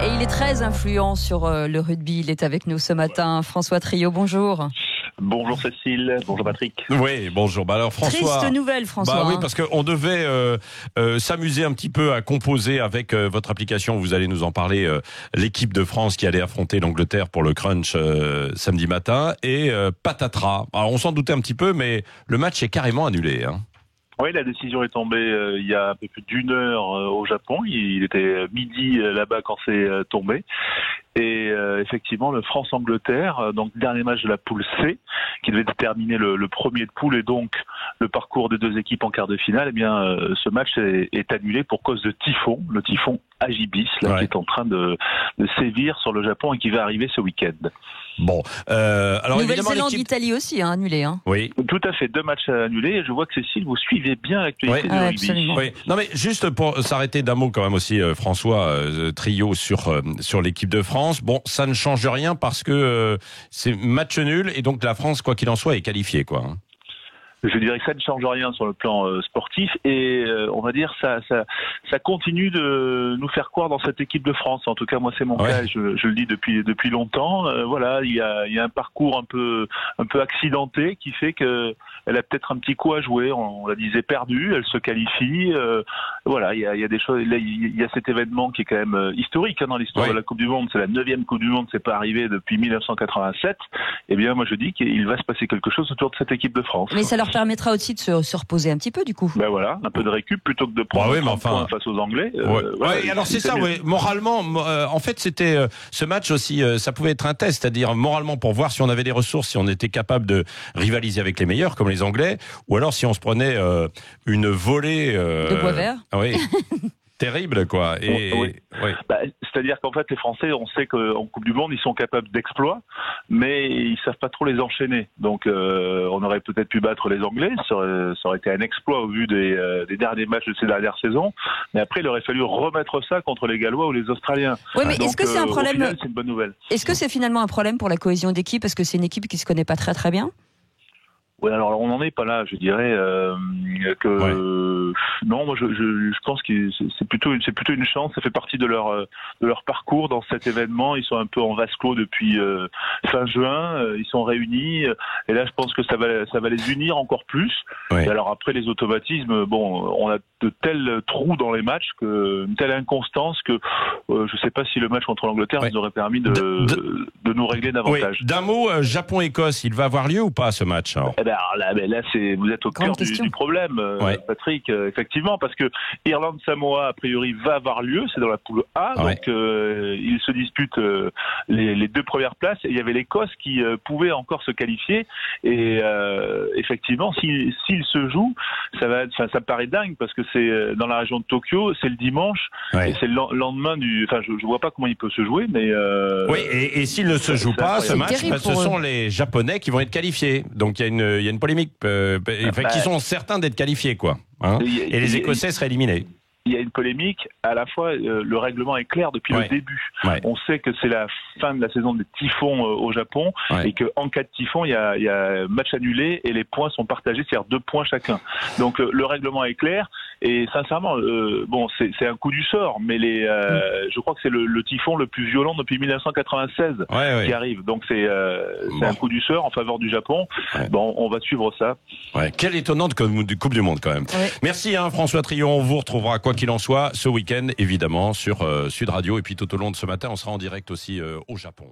Et il est très influent sur le rugby. Il est avec nous ce matin. François Triot, bonjour. Bonjour Cécile, bonjour Patrick. Oui, bonjour. Alors François. Triste nouvelle, François. Oui, parce qu'on devait s'amuser un petit peu à composer avec votre application. Vous allez nous en parler. L'équipe de France qui allait affronter l'Angleterre pour le crunch samedi matin. Et patatras. Alors on s'en doutait un petit peu, mais le match est carrément annulé. Oui, la décision est tombée il y a un peu plus d'une heure au Japon. Il était midi là-bas quand c'est tombé. Et effectivement, le France-Angleterre, donc dernier match de la poule C, qui devait déterminer le premier de poule et donc le parcours des deux équipes en quart de finale, eh bien, ce match est annulé pour cause de typhon, le typhon Agibis, qui est en train de sévir sur le Japon et qui va arriver ce week-end. Bon, alors Nouvelle-Zélande, Italie aussi annulé. Oui. Tout à fait, 2 matchs annulés. Et je vois que Cécile, vous suivez bien l'actualité du rugby. Absolument. Oui. Non mais juste pour s'arrêter d'un mot quand même aussi, François Triot sur l'équipe de France. Bon, ça ne change rien parce que c'est match nul et donc la France, quoi qu'il en soit, est qualifiée, quoi. Je dirais que ça ne change rien sur le plan sportif et on va dire ça continue de nous faire croire dans cette équipe de France. En tout cas, moi c'est mon cas, je le dis depuis longtemps. Voilà, il y a un parcours un peu accidenté qui fait que elle a peut-être un petit coup à jouer. On la disait perdue, elle se qualifie. Voilà, il y a des choses. Là, il y a cet événement qui est quand même historique dans l'histoire de la Coupe du Monde. C'est la 9e Coupe du Monde, c'est pas arrivé depuis 1987. Eh bien, moi je dis qu'il va se passer quelque chose autour de cette équipe de France. Mais ça leur permettra aussi de se reposer un petit peu, du coup. Ben voilà, un peu de récup plutôt que de prendre un point face aux Anglais. Alors c'est ça, moralement, en fait, c'était ce match aussi, ça pouvait être un test, c'est-à-dire moralement pour voir si on avait des ressources, si on était capable de rivaliser avec les meilleurs, comme les Anglais, ou alors si on se prenait une volée de bois vert. Oui. Terrible, quoi. C'est-à-dire qu'en fait, les Français, on sait qu'en Coupe du Monde, ils sont capables d'exploits, mais ils savent pas trop les enchaîner. Donc, on aurait peut-être pu battre les Anglais, ça aurait été un exploit au vu des derniers matchs de ces dernières saisons. Mais après, il aurait fallu remettre ça contre les Gallois ou les Australiens. Oui, mais est-ce que c'est un problème? Au final, c'est une bonne nouvelle. Est-ce que c'est finalement un problème pour la cohésion d'équipe parce que c'est une équipe qui se connaît pas très très bien? Oui, alors on n'en est pas là. Je dirais non, moi je pense que c'est plutôt une chance. Ça fait partie de leur parcours dans cet événement. Ils sont un peu en vase clos depuis fin juin. Ils sont réunis et là je pense que ça va les unir encore plus. Et alors après les automatismes, bon, on a de tels trous dans les matchs, une telle inconstance que je sais pas si le match contre l'Angleterre nous aurait permis de nous régler davantage. D'un mot, Japon-Écosse, il va avoir lieu ou pas ce match alors? Là, vous êtes au cœur du problème, Patrick, effectivement, parce que Irlande-Samoa, a priori, va avoir lieu, c'est dans la poule A, donc ils se disputent les 2 premières places, et il y avait l'Écosse qui pouvait encore se qualifier, et effectivement, s'il se joue, ça me paraît dingue, parce que c'est dans la région de Tokyo, c'est le dimanche, et c'est le lendemain je vois pas comment il peut se jouer, mais... Oui, et s'il ne se joue pas, ce match, ce sont les Japonais qui vont être qualifiés, donc il y a une polémique, qui sont certains d'être qualifiés, quoi. Et les Écossais seraient éliminés. Il y a une polémique, à la fois le règlement est clair depuis le début. On sait que c'est la fin de la saison des typhons au Japon et qu'en cas de typhon, il y a match annulé et les points sont partagés, c'est-à-dire 2 points chacun. Donc le règlement est clair et sincèrement, bon, c'est un coup du sort, mais je crois que c'est le typhon le plus violent depuis 1996 qui arrive. Donc c'est un coup du sort en faveur du Japon. Bon, on va suivre ça. Quelle étonnante Coupe du Monde quand même. Merci François Triot, on vous retrouvera quoi qu'il en soit ce week-end évidemment sur Sud Radio et puis tout au long de ce matin on sera en direct aussi au Japon.